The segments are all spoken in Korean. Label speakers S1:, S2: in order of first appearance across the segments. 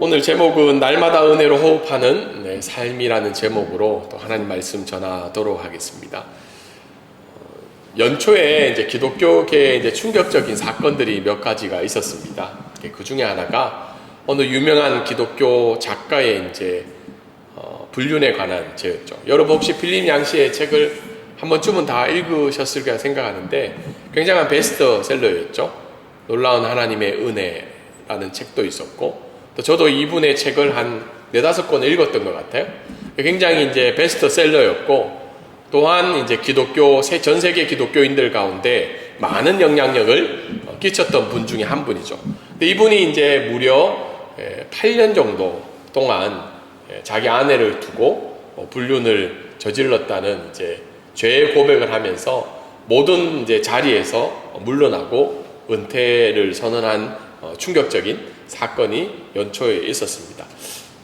S1: 오늘 제목은 날마다 은혜로 호흡하는 삶이라는 제목으로 또 하나님 말씀 전하도록 하겠습니다. 연초에 이제 기독교계에 이제 충격적인 사건들이 몇 가지가 있었습니다. 그 중에 하나가 어느 유명한 기독교 작가의 이제 불륜에 관한 죄였죠. 여러분 혹시 필립 양씨의 책을 한 번쯤은 다 읽으셨을까 생각하는데 굉장한 베스트셀러였죠. 놀라운 하나님의 은혜라는 책도 있었고, 또 저도 이분의 책을 한 4-5권 읽었던 것 같아요. 굉장히 이제 베스트셀러였고, 또한 이제 전 세계 기독교인들 가운데 많은 영향력을 끼쳤던 분 중에 한 분이죠. 근데 이분이 이제 무려 8년 정도 동안 자기 아내를 두고 불륜을 저질렀다는 이제 죄의 고백을 하면서 모든 이제 자리에서 물러나고 은퇴를 선언한 충격적인 사건이 연초에 있었습니다.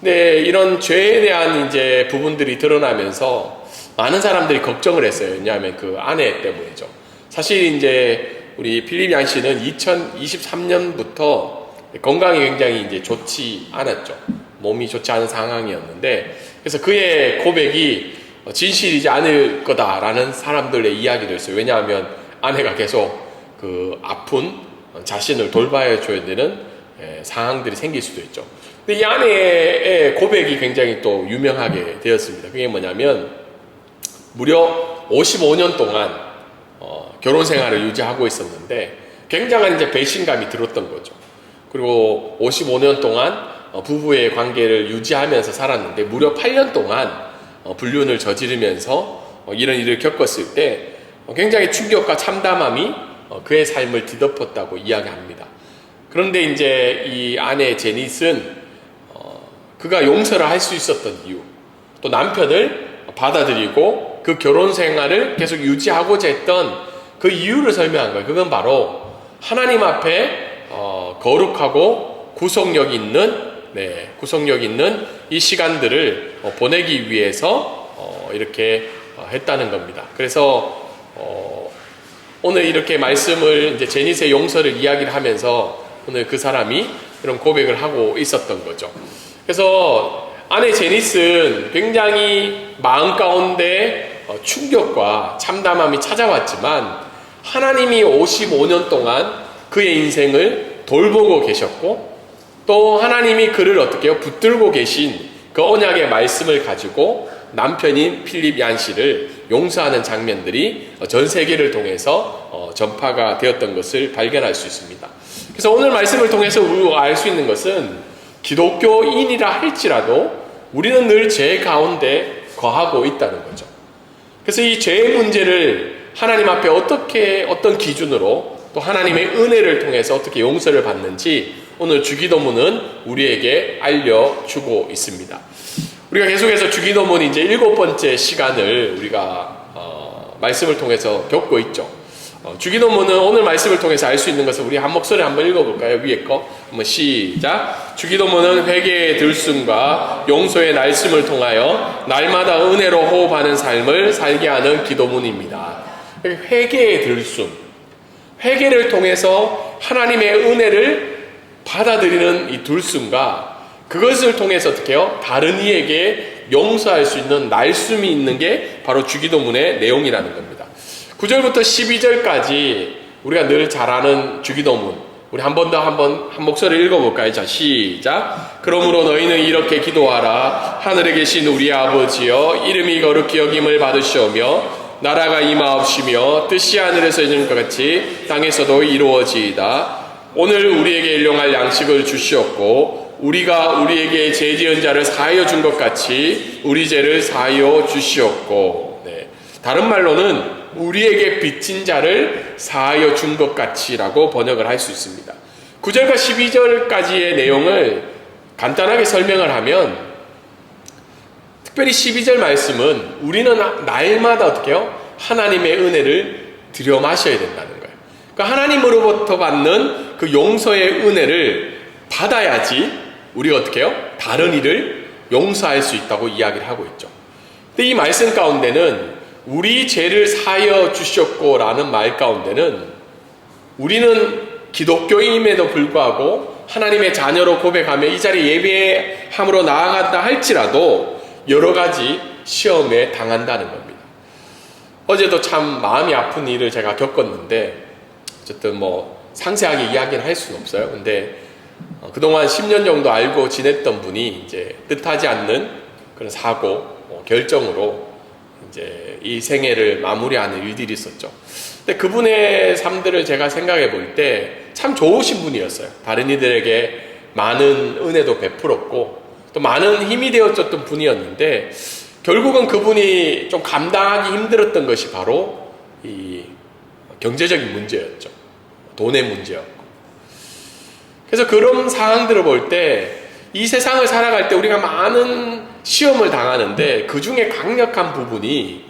S1: 근데 이런 죄에 대한 이제 부분들이 드러나면서 많은 사람들이 걱정을 했어요. 왜냐하면 그 아내 때문이죠. 사실 이제 우리 필립 양 씨는 2023년부터 건강이 굉장히 이제 좋지 않았죠. 몸이 좋지 않은 상황이었는데, 그래서 그의 고백이 진실이지 않을 거다라는 사람들의 이야기도 있어요. 왜냐하면 아내가 계속 그 아픈 자신을 돌봐야 줘야 되는 상황들이 생길 수도 있죠. 근데 이 아내의 고백이 굉장히 또 유명하게 되었습니다. 그게 뭐냐면 무려 55년 동안 결혼 생활을 유지하고 있었는데 굉장한 이제 배신감이 들었던 거죠. 그리고 55년 동안 부부의 관계를 유지하면서 살았는데 무려 8년 동안 불륜을 저지르면서 이런 일을 겪었을 때 굉장히 충격과 참담함이 그의 삶을 뒤덮었다고 이야기합니다. 그런데 이제 이 아내 제닛은 그가 용서를 할 수 있었던 이유, 또 남편을 받아들이고 그 결혼 생활을 계속 유지하고자 했던 그 이유를 설명한 거예요. 그건 바로 하나님 앞에 거룩하고 구속력 있는 이 시간들을 보내기 위해서 이렇게 했다는 겁니다. 그래서 오늘 이렇게 말씀을 이제 제닛의 용서를 이야기를 하면서 오늘 그 사람이 그런 고백을 하고 있었던 거죠. 그래서 아내 제닛은 굉장히 마음 가운데 충격과 참담함이 찾아왔지만 하나님이 55년 동안 그의 인생을 돌보고 계셨고, 또 하나님이 그를 어떻게 붙들고 계신 그 언약의 말씀을 가지고 남편인 필립 얀 씨를 용서하는 장면들이 전 세계를 통해서 전파가 되었던 것을 발견할 수 있습니다. 그래서 오늘 말씀을 통해서 우리가 알 수 있는 것은 기독교인이라 할지라도 우리는 늘 죄 가운데 거하고 있다는 거죠. 그래서 이 죄의 문제를 하나님 앞에 어떤 기준으로 또 하나님의 은혜를 통해서 어떻게 용서를 받는지 오늘 주기도문은 우리에게 알려주고 있습니다. 우리가 계속해서 주기도문 이제 7번째 시간을 우리가 말씀을 통해서 겪고 있죠. 주기도문은 오늘 말씀을 통해서 알 수 있는 것을 우리 한 목소리 한번 읽어볼까요? 위에 거 한번 시작. 주기도문은 회개의 들숨과 용서의 날숨을 통하여 날마다 은혜로 호흡하는 삶을 살게 하는 기도문입니다. 회개의 들숨, 회개를 통해서 하나님의 은혜를 받아들이는 이 들숨과 그것을 통해서 어떻게 해요? 다른 이에게 용서할 수 있는 날숨이 있는 게 바로 주기도문의 내용이라는 겁니다. 9절부터 12절까지 우리가 늘 잘 아는 주기도문, 우리 한 번 더 한 목소리 읽어볼까요? 자, 시작. 그러므로 너희는 이렇게 기도하라. 하늘에 계신 우리 아버지여, 이름이 거룩히 여김을 받으시오며 나라가 임하옵시며 뜻이 하늘에서 이루는 것 같이 땅에서도 이루어지이다. 오늘 우리에게 일용할 양식을 주시옵고 우리가 우리에게 죄 지은 자를 사하여 준 것 같이 우리 죄를 사하여 주시옵고. 다른 말로는 우리에게 빚진 자를 사하여 준 것 같이라고 번역을 할 수 있습니다. 9절과 12절까지의 내용을 간단하게 설명을 하면, 특별히 12절 말씀은 우리는 날마다 어떻게 해요? 하나님의 은혜를 들여 마셔야 된다는 거예요. 그러니까 하나님으로부터 받는 그 용서의 은혜를 받아야지 우리가 어떻게 해요? 다른 이를 용서할 수 있다고 이야기를 하고 있죠. 근데 이 말씀 가운데는 우리 죄를 사하여 주셨고 라는 말 가운데는 우리는 기독교임에도 불구하고 하나님의 자녀로 고백하며 이 자리에 예배함으로 나아간다 할지라도 여러 가지 시험에 당한다는 겁니다. 어제도 참 마음이 아픈 일을 제가 겪었는데 어쨌든 뭐 상세하게 이야기는 할 수는 없어요. 근데 그동안 10년 정도 알고 지냈던 분이 이제 뜻하지 않는 그런 사고, 결정으로 이제 이 생애를 마무리하는 일들이 있었죠. 근데 그분의 삶들을 제가 생각해 볼 때 참 좋으신 분이었어요. 다른 이들에게 많은 은혜도 베풀었고 또 많은 힘이 되어줬던 분이었는데 결국은 그분이 좀 감당하기 힘들었던 것이 바로 이 경제적인 문제였죠. 돈의 문제였고. 그래서 그런 상황들을 볼 때 이 세상을 살아갈 때 우리가 많은 시험을 당하는데 그 중에 강력한 부분이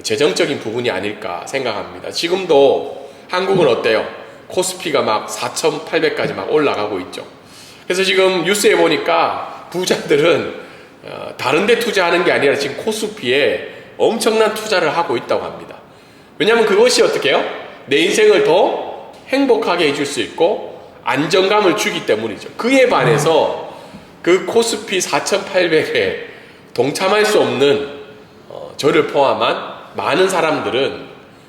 S1: 재정적인 부분이 아닐까 생각합니다. 지금도 한국은 어때요? 코스피가 막 4,800까지 막 올라가고 있죠. 그래서 지금 뉴스에 보니까 부자들은 다른 데 투자하는 게 아니라 지금 코스피에 엄청난 투자를 하고 있다고 합니다. 왜냐하면 그것이 어떻게 해요? 내 인생을 더 행복하게 해줄 수 있고 안정감을 주기 때문이죠. 그에 반해서 그 코스피 4,800에 동참할 수 없는 저를 포함한 많은 사람들은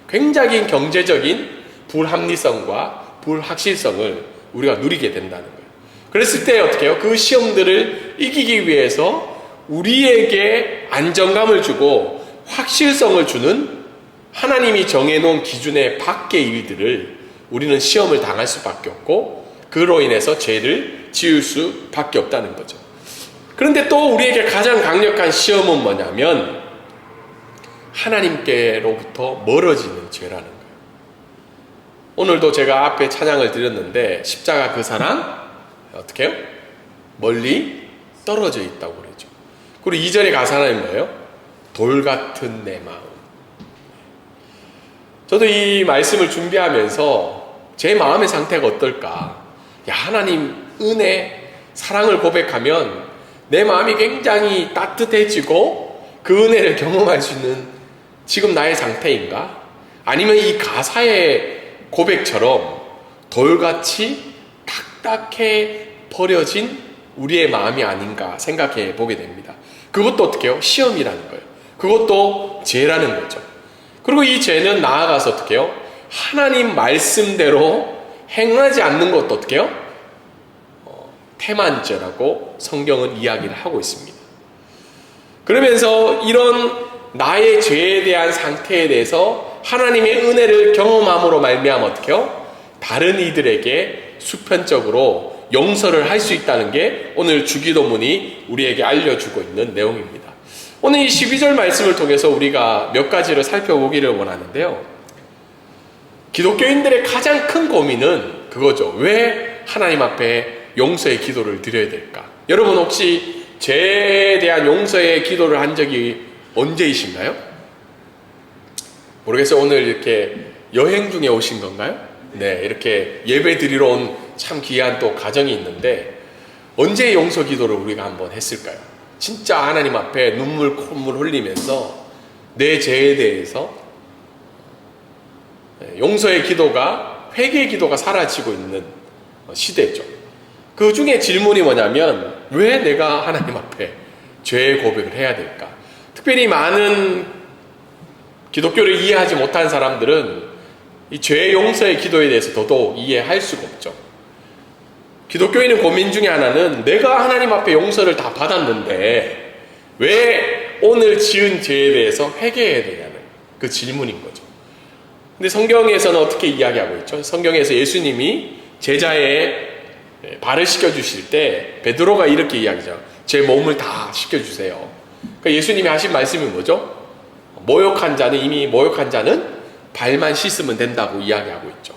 S1: 굉장히 경제적인 불합리성과 불확실성을 우리가 누리게 된다는 거예요. 그랬을 때 어떻게 해요? 그 시험들을 이기기 위해서 우리에게 안정감을 주고 확실성을 주는 하나님이 정해놓은 기준의 밖의 일들을 우리는 시험을 당할 수밖에 없고 그로 인해서 죄를 지을 수밖에 없다는 거죠. 그런데 또 우리에게 가장 강력한 시험은 뭐냐면 하나님께로부터 멀어지는 죄라는 거예요. 오늘도 제가 앞에 찬양을 드렸는데 십자가 그 사랑 어떻게 해요? 멀리 떨어져 있다고 그러죠. 그리고 2절의 가사는 뭐예요? 돌 같은 내 마음. 저도 이 말씀을 준비하면서 제 마음의 상태가 어떨까? 야, 하나님 은혜, 사랑을 고백하면 내 마음이 굉장히 따뜻해지고 그 은혜를 경험할 수 있는 지금 나의 상태인가? 아니면 이 가사의 고백처럼 돌같이 딱딱해 버려진 우리의 마음이 아닌가 생각해 보게 됩니다. 그것도 어떻게 해요? 시험이라는 거예요. 그것도 죄라는 거죠. 그리고 이 죄는 나아가서 어떻게 해요? 하나님 말씀대로 행하지 않는 것도 어떻게 해요? 태만죄라고 성경은 이야기를 하고 있습니다. 그러면서 이런 나의 죄에 대한 상태에 대해서 하나님의 은혜를 경험함으로 말미암아 어떻게 해요? 다른 이들에게 수편적으로 용서를 할 수 있다는 게 오늘 주기도문이 우리에게 알려주고 있는 내용입니다. 오늘 이 12절 말씀을 통해서 우리가 몇 가지를 살펴보기를 원하는데요. 기독교인들의 가장 큰 고민은 그거죠. 왜 하나님 앞에 용서의 기도를 드려야 될까? 여러분 혹시 죄에 대한 용서의 기도를 한 적이 언제이신가요? 모르겠어요. 오늘 이렇게 여행 중에 오신 건가요? 네, 이렇게 예배 드리러 온 참 귀한 또 가정이 있는데 언제 용서 기도를 우리가 한번 했을까요? 진짜 하나님 앞에 눈물 콧물 흘리면서 내 죄에 대해서 용서의 기도가 회개의 기도가 사라지고 있는 시대죠. 그 중에 질문이 뭐냐면 왜 내가 하나님 앞에 죄의 고백을 해야 될까? 특별히 많은 기독교를 이해하지 못한 사람들은 이 죄 용서의 기도에 대해서 더더욱 이해할 수가 없죠. 기독교인의 고민 중에 하나는 내가 하나님 앞에 용서를 다 받았는데 왜 오늘 지은 죄에 대해서 회개해야 되냐는 그 질문인 거죠. 근데 성경에서는 어떻게 이야기하고 있죠? 성경에서 예수님이 제자의 발을 씻겨주실 때 베드로가 이렇게 이야기죠. 제 몸을 다 씻겨주세요. 그러니까 예수님이 하신 말씀이 뭐죠? 이미 모욕한 자는 발만 씻으면 된다고 이야기하고 있죠.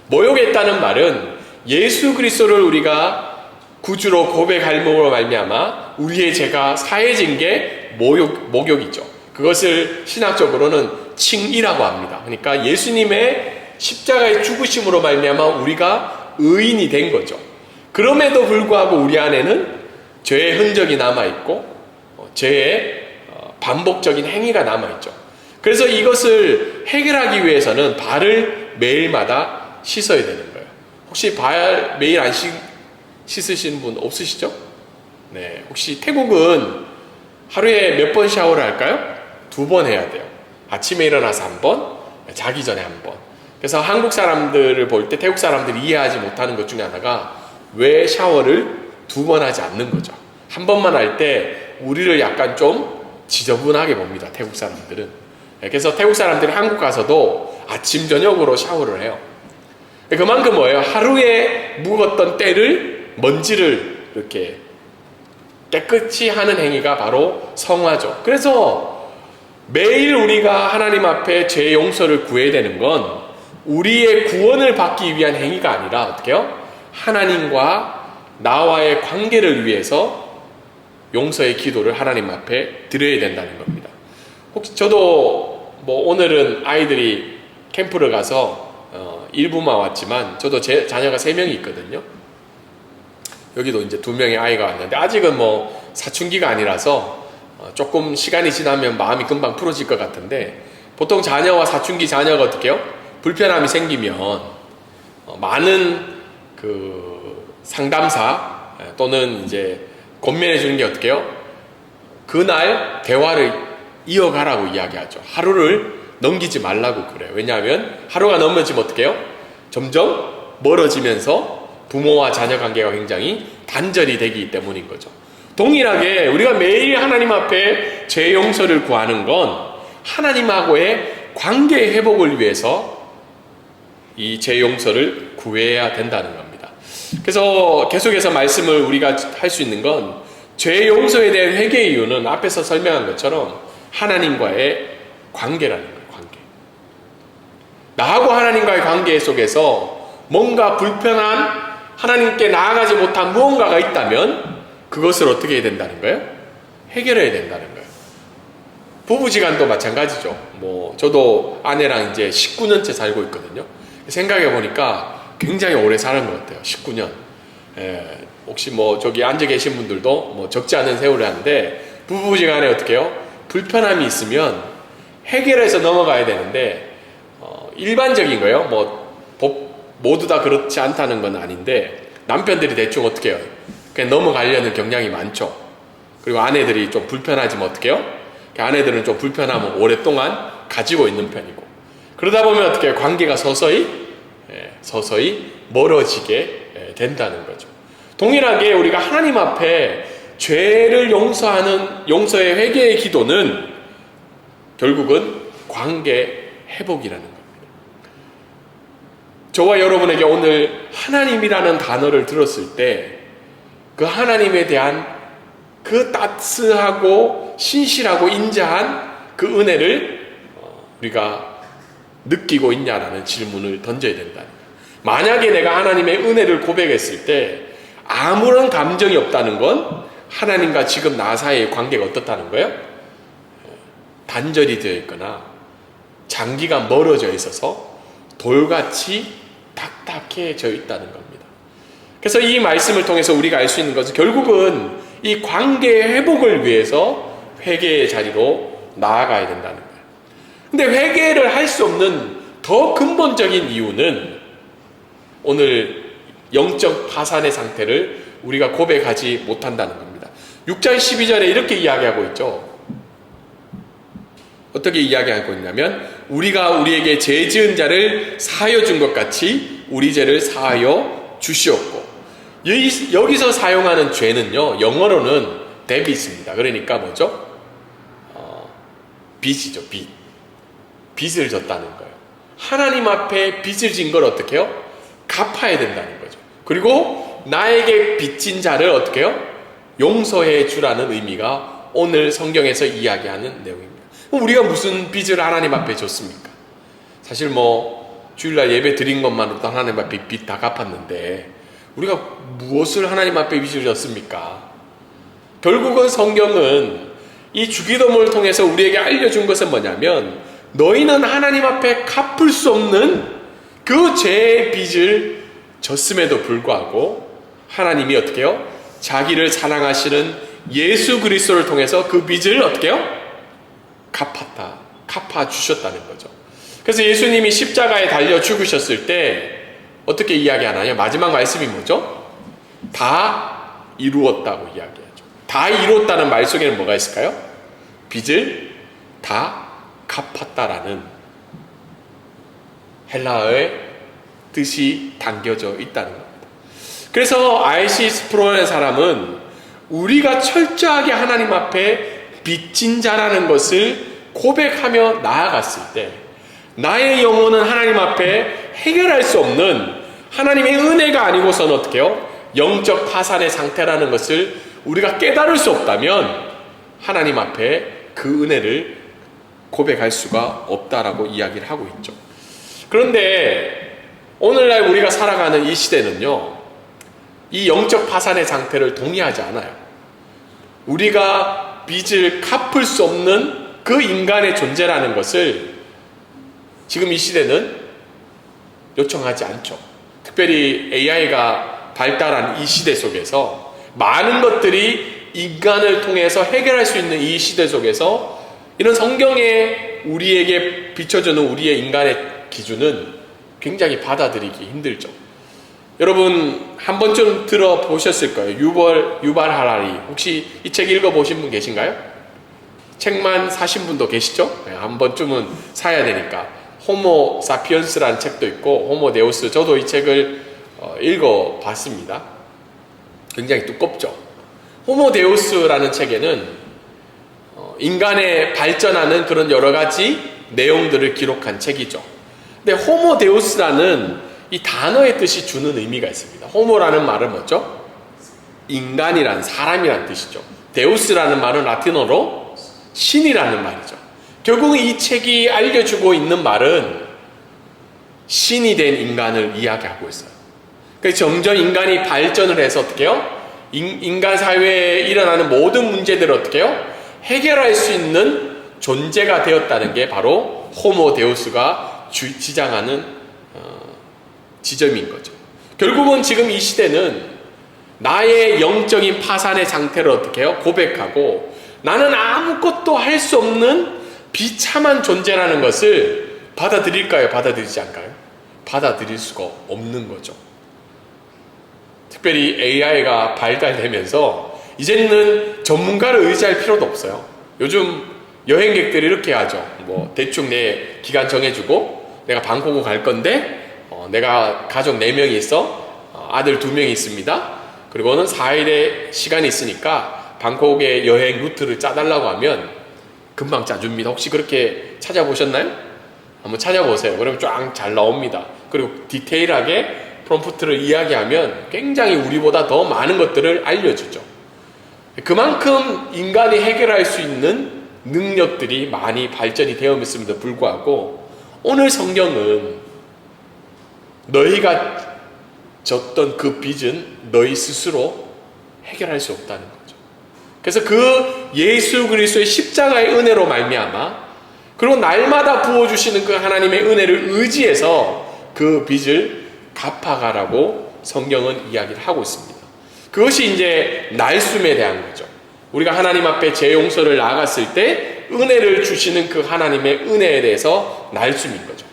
S1: 모욕했다는 말은 예수 그리스도를 우리가 구주로 고백할므로 말미암아 우리의 죄가 사해진 게 목욕이죠. 그것을 신학적으로는 칭의라고 합니다. 그러니까 예수님의 십자가의 죽으심으로 말미암아 우리가 의인이 된 거죠. 그럼에도 불구하고 우리 안에는 죄의 흔적이 남아있고 죄의 반복적인 행위가 남아있죠. 그래서 이것을 해결하기 위해서는 발을 매일마다 씻어야 되는 거예요. 혹시 발 매일 안 씻으시는 분 없으시죠? 네, 혹시 태국은 하루에 몇 번 샤워를 할까요? 2번 해야 돼요. 아침에 일어나서 1번, 자기 전에 1번. 그래서 한국 사람들을 볼 때 태국 사람들이 이해하지 못하는 것 중에 하나가 왜 샤워를 2번 하지 않는 거죠. 1번만 할 때 우리를 약간 좀 지저분하게 봅니다. 태국 사람들은. 그래서 태국 사람들이 한국 가서도 아침 저녁으로 샤워를 해요. 그만큼 뭐예요? 하루에 묵었던 때를, 먼지를 이렇게 깨끗이 하는 행위가 바로 성화죠. 그래서 매일 우리가 하나님 앞에 죄 용서를 구해야 되는 건 우리의 구원을 받기 위한 행위가 아니라 어떻게 해요? 하나님과 나와의 관계를 위해서 용서의 기도를 하나님 앞에 드려야 된다는 겁니다. 혹시 저도 뭐 오늘은 아이들이 캠프를 가서 일부만 왔지만 저도 제 자녀가 3명이 있거든요. 여기도 이제 2명의 아이가 왔는데 아직은 뭐 사춘기가 아니라서 조금 시간이 지나면 마음이 금방 풀어질 것 같은데, 보통 자녀와 사춘기 자녀가 어떻게 해요? 불편함이 생기면 많은 그 상담사 또는 이제 권면해 주는 게 어떻게 해요? 그날 대화를 이어가라고 이야기하죠. 하루를 넘기지 말라고 그래요. 왜냐하면 하루가 넘어지면 어떻게 해요? 점점 멀어지면서 부모와 자녀 관계가 굉장히 단절이 되기 때문인 거죠. 동일하게 우리가 매일 하나님 앞에 죄 용서를 구하는 건 하나님하고의 관계 회복을 위해서 이 죄 용서를 구해야 된다는 겁니다. 그래서 계속해서 말씀을 우리가 할 수 있는 건 죄 용서에 대한 회개의 이유는 앞에서 설명한 것처럼 하나님과의 관계라는 거예요. 관계. 나하고 하나님과의 관계 속에서 뭔가 불편한, 하나님께 나아가지 못한 무언가가 있다면 그것을 어떻게 해야 된다는 거예요? 해결해야 된다는 거예요. 부부지간도 마찬가지죠. 뭐 저도 아내랑 이제 19년째 살고 있거든요. 생각해 보니까 굉장히 오래 사는 것 같아요. 19년. 혹시 뭐 저기 앉아 계신 분들도 뭐 적지 않은 세월을 하는데, 부부지간에 어떻게 해요? 불편함이 있으면 해결해서 넘어가야 되는데 일반적인 거예요. 뭐 모두 다 그렇지 않다는 건 아닌데 남편들이 대충 어떻게 해요? 그냥 넘어가려는 경향이 많죠. 그리고 아내들이 좀 불편하지만 어떻게 해요? 아내들은 좀 불편함을 오랫동안 가지고 있는 편이고, 그러다 보면 어떻게 해요? 관계가 서서히 멀어지게 된다는 거죠. 동일하게 우리가 하나님 앞에 죄를 용서하는 용서의 회개의 기도는 결국은 관계 회복이라는 겁니다. 저와 여러분에게 오늘 하나님이라는 단어를 들었을 때 그 하나님에 대한 그 따스하고 신실하고 인자한 그 은혜를 우리가 느끼고 있냐라는 질문을 던져야 된다는 거예요. 만약에 내가 하나님의 은혜를 고백했을 때 아무런 감정이 없다는 건 하나님과 지금 나 사이의 관계가 어떻다는 거예요? 단절이 되어 있거나 장기가 멀어져 있어서 돌같이 딱딱해져 있다는 겁니다. 그래서 이 말씀을 통해서 우리가 알 수 있는 것은 결국은 이 관계 회복을 위해서 회개의 자리로 나아가야 된다는 거예요. 근데 회개를 할 수 없는 더 근본적인 이유는 오늘 영적 파산의 상태를 우리가 고백하지 못한다는 겁니다. 6장 12절에 이렇게 이야기하고 있죠. 어떻게 이야기하고 있냐면 우리가 우리에게 죄 지은 자를 사하여 준 것 같이 우리 죄를 사하여 주시옵고, 여기서 사용하는 죄는요, 영어로는 debit입니다. 그러니까 뭐죠? 빚이죠. 빚을 졌다는 거예요. 하나님 앞에 빚을 진 걸 어떻게 해요? 갚아야 된다는 거죠. 그리고 나에게 빚진 자를 어떻게 해요? 용서해 주라는 의미가 오늘 성경에서 이야기하는 내용입니다. 우리가 무슨 빚을 하나님 앞에 줬습니까? 사실 뭐 주일날 예배 드린 것만으로도 하나님 앞에 빚 다 갚았는데 우리가 무엇을 하나님 앞에 빚을 졌습니까? 결국은 성경은 이 주기도문을 통해서 우리에게 알려준 것은 뭐냐면 너희는 하나님 앞에 갚을 수 없는 그 죄의 빚을 졌음에도 불구하고 하나님이 어떻게 해요? 자기를 사랑하시는 예수 그리스도를 통해서 그 빚을 어떻게 해요? 갚아주셨다는 거죠. 그래서 예수님이 십자가에 달려 죽으셨을 때 어떻게 이야기하나요? 마지막 말씀이 뭐죠? 다 이루었다고 이야기하죠. 다 이루었다는 말 속에는 뭐가 있을까요? 빚을 다 갚았다라는 헬라어의 뜻이 담겨져 있다는 겁니다. 그래서 R.C. 스프롤이라는 사람은 우리가 철저하게 하나님 앞에 빚진 자라는 것을 고백하며 나아갔을 때 나의 영혼은 하나님 앞에 해결할 수 없는 하나님의 은혜가 아니고서는 어떻게 해요? 영적 파산의 상태라는 것을 우리가 깨달을 수 없다면 하나님 앞에 그 은혜를 고백할 수가 없다라고 이야기를 하고 있죠. 그런데 오늘날 우리가 살아가는 이 시대는요, 이 영적 파산의 상태를 동의하지 않아요. 우리가 빚을 갚을 수 없는 그 인간의 존재라는 것을 지금 이 시대는 요청하지 않죠. 특별히 AI가 발달한 이 시대 속에서 많은 것들이 인간을 통해서 해결할 수 있는 이 시대 속에서 이런 성경에 우리에게 비춰주는 우리의 인간의 기준은 굉장히 받아들이기 힘들죠. 여러분 한 번쯤 들어보셨을 거예요. 유발 하라리. 혹시 이 책 읽어보신 분 계신가요? 책만 사신 분도 계시죠? 네, 한 번쯤은 사야 되니까. 호모 사피언스라는 책도 있고 호모 데우스, 저도 이 책을 읽어봤습니다. 굉장히 두껍죠. 호모 데우스라는 책에는 인간의 발전하는 그런 여러 가지 내용들을 기록한 책이죠. 근데 호모 데우스라는 이 단어의 뜻이 주는 의미가 있습니다. 호모라는 말은 뭐죠? 인간이란, 사람이란 뜻이죠. 데우스라는 말은 라틴어로 신이라는 말이죠. 결국 이 책이 알려주고 있는 말은 신이 된 인간을 이야기하고 있어요. 그래서 점점 인간이 발전을 해서 어떻게 해요? 인간 사회에 일어나는 모든 문제들을 어떻게 해요? 해결할 수 있는 존재가 되었다는 게 바로 호모 데우스가 지장하는 지점인 거죠. 결국은 지금 이 시대는 나의 영적인 파산의 상태를 어떻게 해요? 고백하고 나는 아무것도 할 수 없는 비참한 존재라는 것을 받아들일까요? 받아들이지 않을까요? 받아들일 수가 없는 거죠. 특별히 AI가 발달되면서 이제는 전문가를 의지할 필요도 없어요. 요즘 여행객들이 이렇게 하죠. 뭐 대충 내 기간 정해주고 내가 방콕을 갈 건데 내가 가족 4명이 있어. 아들 2명이 있습니다. 그리고는 4일의 시간이 있으니까 방콕의 여행 루트를 짜달라고 하면 금방 짜줍니다. 혹시 그렇게 찾아보셨나요? 한번 찾아보세요. 그러면 쫙 잘 나옵니다. 그리고 디테일하게 프롬프트를 이야기하면 굉장히 우리보다 더 많은 것들을 알려주죠. 그만큼 인간이 해결할 수 있는 능력들이 많이 발전이 되어 있음에도 불구하고 오늘 성경은 너희가 졌던 그 빚은 너희 스스로 해결할 수 없다는 거죠. 그래서 그 예수 그리스도의 십자가의 은혜로 말미암아 그리고 날마다 부어주시는 그 하나님의 은혜를 의지해서 그 빚을 갚아가라고 성경은 이야기를 하고 있습니다. 그것이 이제 날숨에 대한 거죠. 우리가 하나님 앞에 제 용서를 나아갔을 때 은혜를 주시는 그 하나님의 은혜에 대해서 날숨인 거죠.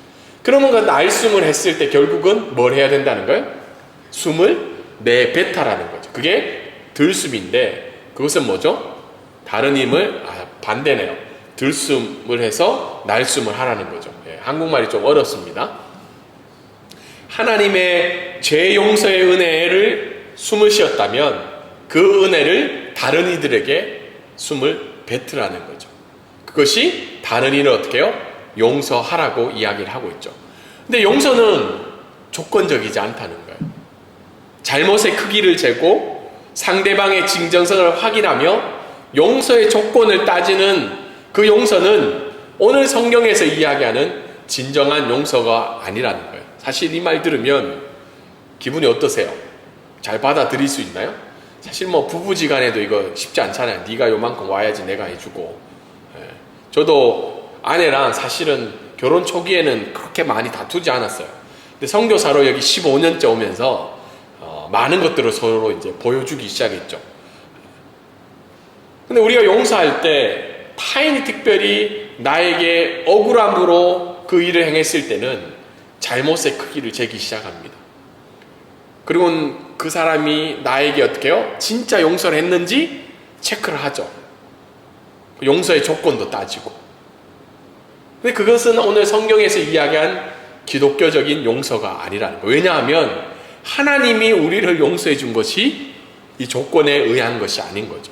S1: 그러면 그 날숨을 했을 때 결국은 뭘 해야 된다는 거예요? 숨을 내뱉어라는 거죠. 그게 들숨인데 그것은 뭐죠? 다른 힘을 반대네요. 들숨을 해서 날숨을 하라는 거죠. 예, 한국말이 좀 어렵습니다. 하나님의 죄 용서의 은혜를 숨을 쉬었다면 그 은혜를 다른 이들에게 숨을 뱉으라는 거죠. 그것이 다른 이를 어떻게 해요? 용서하라고 이야기를 하고 있죠. 근데 용서는 조건적이지 않다는 거예요. 잘못의 크기를 재고 상대방의 진정성을 확인하며 용서의 조건을 따지는 그 용서는 오늘 성경에서 이야기하는 진정한 용서가 아니라는 거예요. 사실 이 말 들으면 기분이 어떠세요? 잘 받아들일 수 있나요? 사실 뭐 부부지간에도 이거 쉽지 않잖아요. 네가 요만큼 와야지 내가 해주고. 저도 아내랑 사실은 결혼 초기에는 그렇게 많이 다투지 않았어요. 근데 선교사로 여기 15년째 오면서 많은 것들을 서로 이제 보여주기 시작했죠. 근데 우리가 용서할 때 타인이 특별히 나에게 억울함으로 그 일을 행했을 때는 잘못의 크기를 재기 시작합니다. 그리고 그 사람이 나에게 어떻게 해요? 진짜 용서를 했는지 체크를 하죠. 용서의 조건도 따지고. 근데 그것은 오늘 성경에서 이야기한 기독교적인 용서가 아니라는 거예요. 왜냐하면 하나님이 우리를 용서해 준 것이 이 조건에 의한 것이 아닌 거죠.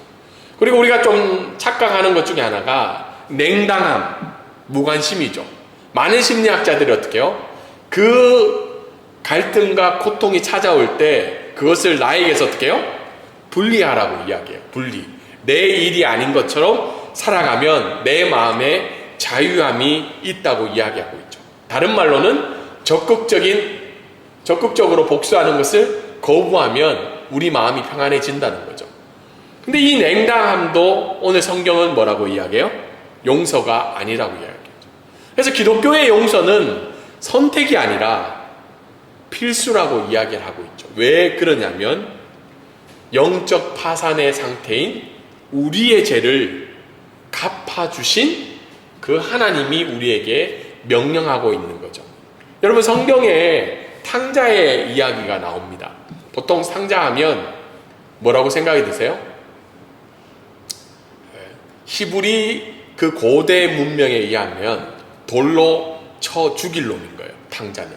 S1: 그리고 우리가 좀 착각하는 것 중에 하나가 냉담함, 무관심이죠. 많은 심리학자들이 어떻게 해요? 그 갈등과 고통이 찾아올 때 그것을 나에게서 어떻게 해요? 분리하라고 이야기해요. 분리. 내 일이 아닌 것처럼 살아가면 내 마음에 자유함이 있다고 이야기하고 있죠. 다른 말로는 적극적으로 복수하는 것을 거부하면 우리 마음이 평안해진다는 거죠. 근데 이 냉담함도 오늘 성경은 뭐라고 이야기해요? 용서가 아니라고 이야기해요. 그래서 기독교의 용서는 선택이 아니라 필수라고 이야기를 하고 있죠. 왜 그러냐면 영적 파산의 상태인 우리의 죄를 갚아주신 그 하나님이 우리에게 명령하고 있는 거죠. 여러분, 성경에 탕자의 이야기가 나옵니다. 보통 탕자하면 뭐라고 생각이 드세요? 히브리 그 고대 문명에 의하면 돌로 쳐 죽일 놈인 거예요. 탕자는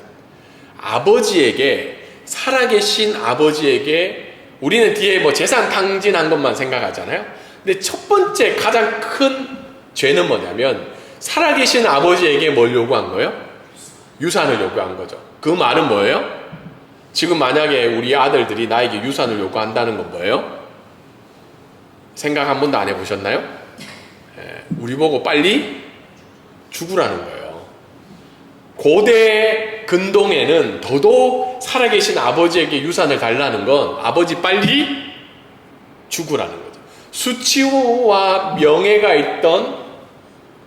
S1: 아버지에게, 살아계신 아버지에게, 우리는 뒤에 뭐 재산 탕진한 것만 생각하잖아요. 근데 첫 번째 가장 큰 죄는 뭐냐면 살아계신 아버지에게 뭘 요구한 거예요? 유산을 요구한 거죠. 그 말은 뭐예요? 지금 만약에 우리 아들들이 나에게 유산을 요구한다는 건 뭐예요? 생각 한 번도 안 해보셨나요? 우리 보고 빨리 죽으라는 거예요. 고대 근동에는 더더욱 살아계신 아버지에게 유산을 달라는 건 아버지 빨리 죽으라는 거죠. 수치와 명예가 있던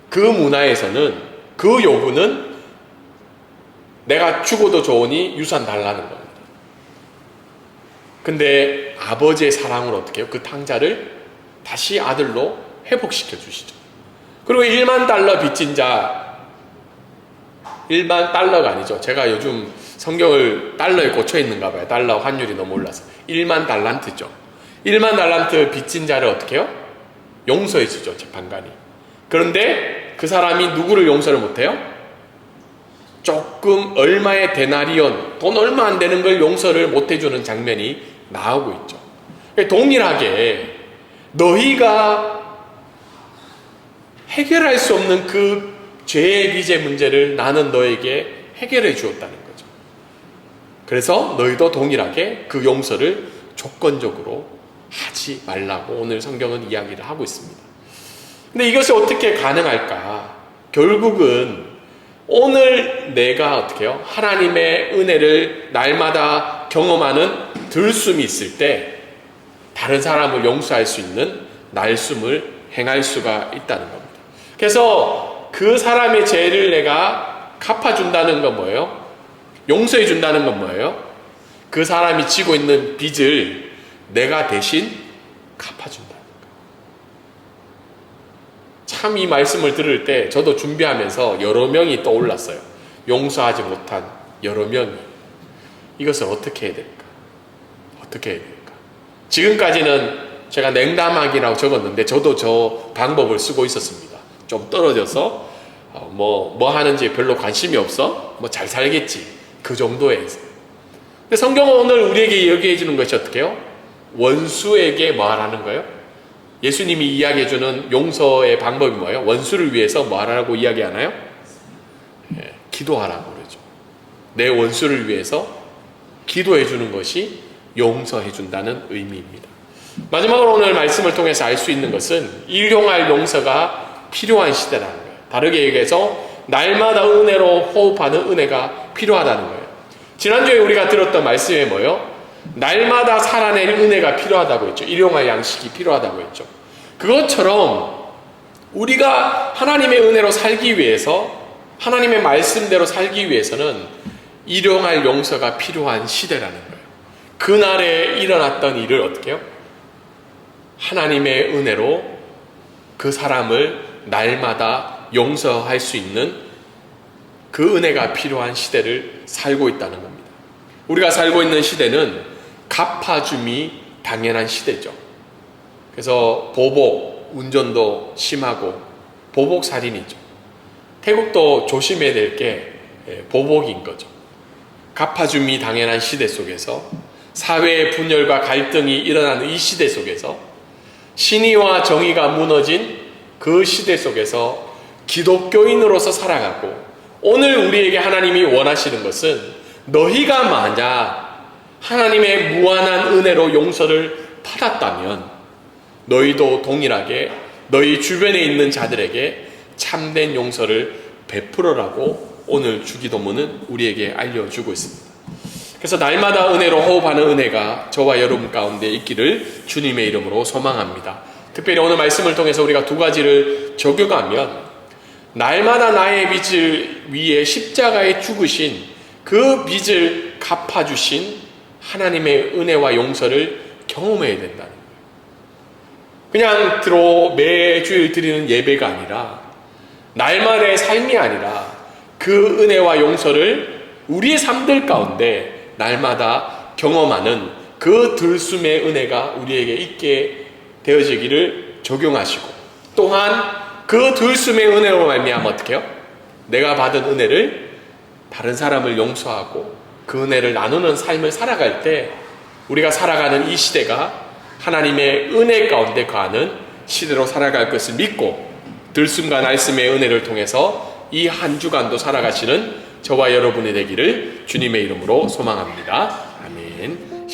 S1: 그 문화에서는 그 요구는 내가 죽어도 좋으니 유산 달라는 겁니다. 근데 아버지의 사랑으로 어떻게 해요? 그 탕자를 다시 아들로 회복시켜 주시죠. 그리고 1만 달러 빚진 자, 1만 달러가 아니죠. 제가 요즘 성경을 달러에 꽂혀 있는가 봐요. 달러 환율이 너무 올라서. 1만 달란트죠. 1만 달란트 빚진 자를 어떻게 해요? 용서해 주죠, 재판관이. 그런데 그 사람이 누구를 용서를 못해요? 조금 얼마의 데나리온, 돈 얼마 안 되는 걸 용서를 못해주는 장면이 나오고 있죠. 동일하게 너희가 해결할 수 없는 그 죄의 빚의 문제를 나는 너에게 해결해 주었다는 거죠. 그래서 너희도 동일하게 그 용서를 조건적으로 하지 말라고 오늘 성경은 이야기를 하고 있습니다. 근데 이것이 어떻게 가능할까? 결국은 오늘 내가 어떻게 해요? 하나님의 은혜를 날마다 경험하는 들숨이 있을 때 다른 사람을 용서할 수 있는 날숨을 행할 수가 있다는 겁니다. 그래서 그 사람의 죄를 내가 갚아준다는 건 뭐예요? 용서해 준다는 건 뭐예요? 그 사람이 지고 있는 빚을 내가 대신 갚아준다는 거예요. 참 이 말씀을 들을 때 저도 준비하면서 여러 명이 떠올랐어요. 용서하지 못한 여러 명이. 이것을 어떻게 해야 될까? 어떻게 해야 될까? 지금까지는 제가 냉담하기라고 적었는데 저도 저 방법을 쓰고 있었습니다. 좀 떨어져서 뭐 하는지 별로 관심이 없어? 뭐 잘 살겠지. 그 정도에. 근데 성경은 오늘 우리에게 얘기해 주는 것이 어떻게 해요? 원수에게 뭐 하라는 거예요? 예수님이 이야기해 주는 용서의 방법이 뭐예요? 원수를 위해서 뭐 하라고 이야기하나요? 기도하라고 그러죠. 내 원수를 위해서 기도해 주는 것이 용서해 준다는 의미입니다. 마지막으로 오늘 말씀을 통해서 알 수 있는 것은 일용할 용서가 필요한 시대라는 거예요. 다르게 얘기해서 날마다 은혜로 호흡하는 은혜가 필요하다는 거예요. 지난주에 우리가 들었던 말씀이 뭐예요? 날마다 살아낼 은혜가 필요하다고 했죠. 일용할 양식이 필요하다고 했죠. 그것처럼 우리가 하나님의 은혜로 살기 위해서, 하나님의 말씀대로 살기 위해서는 일용할 용서가 필요한 시대라는 거예요. 그날에 일어났던 일을 어떻게 해요? 하나님의 은혜로 그 사람을 날마다 용서할 수 있는 그 은혜가 필요한 시대를 살고 있다는 겁니다. 우리가 살고 있는 시대는 갚아줌이 당연한 시대죠. 그래서 보복, 운전도 심하고 보복 살인이죠. 태국도 조심해야 될 게 보복인 거죠. 갚아줌이 당연한 시대 속에서 사회의 분열과 갈등이 일어나는 이 시대 속에서 신의와 정의가 무너진 그 시대 속에서 기독교인으로서 살아가고 오늘 우리에게 하나님이 원하시는 것은 너희가 만약 하나님의 무한한 은혜로 용서를 받았다면 너희도 동일하게 너희 주변에 있는 자들에게 참된 용서를 베풀어라고 오늘 주기도문은 우리에게 알려주고 있습니다. 그래서 날마다 은혜로 호흡하는 은혜가 저와 여러분 가운데 있기를 주님의 이름으로 소망합니다. 특별히 오늘 말씀을 통해서 우리가 두 가지를 적용하면 날마다 나의 빚을 위해 십자가에 죽으신 그 빚을 갚아주신 하나님의 은혜와 용서를 경험해야 된다는 거예요. 그냥 매주일 드리는 예배가 아니라 날만의 삶이 아니라 그 은혜와 용서를 우리의 삶들 가운데 날마다 경험하는 그 들숨의 은혜가 우리에게 있게 되어지기를 적용하시고 또한 그 들숨의 은혜로 말미암아 어떻게 해요? 내가 받은 은혜를 다른 사람을 용서하고 그 은혜를 나누는 삶을 살아갈 때 우리가 살아가는 이 시대가 하나님의 은혜 가운데 거하는 시대로 살아갈 것을 믿고 들숨과 날숨의 은혜를 통해서 이 한 주간도 살아가시는 저와 여러분이 되기를 주님의 이름으로 소망합니다. 아멘.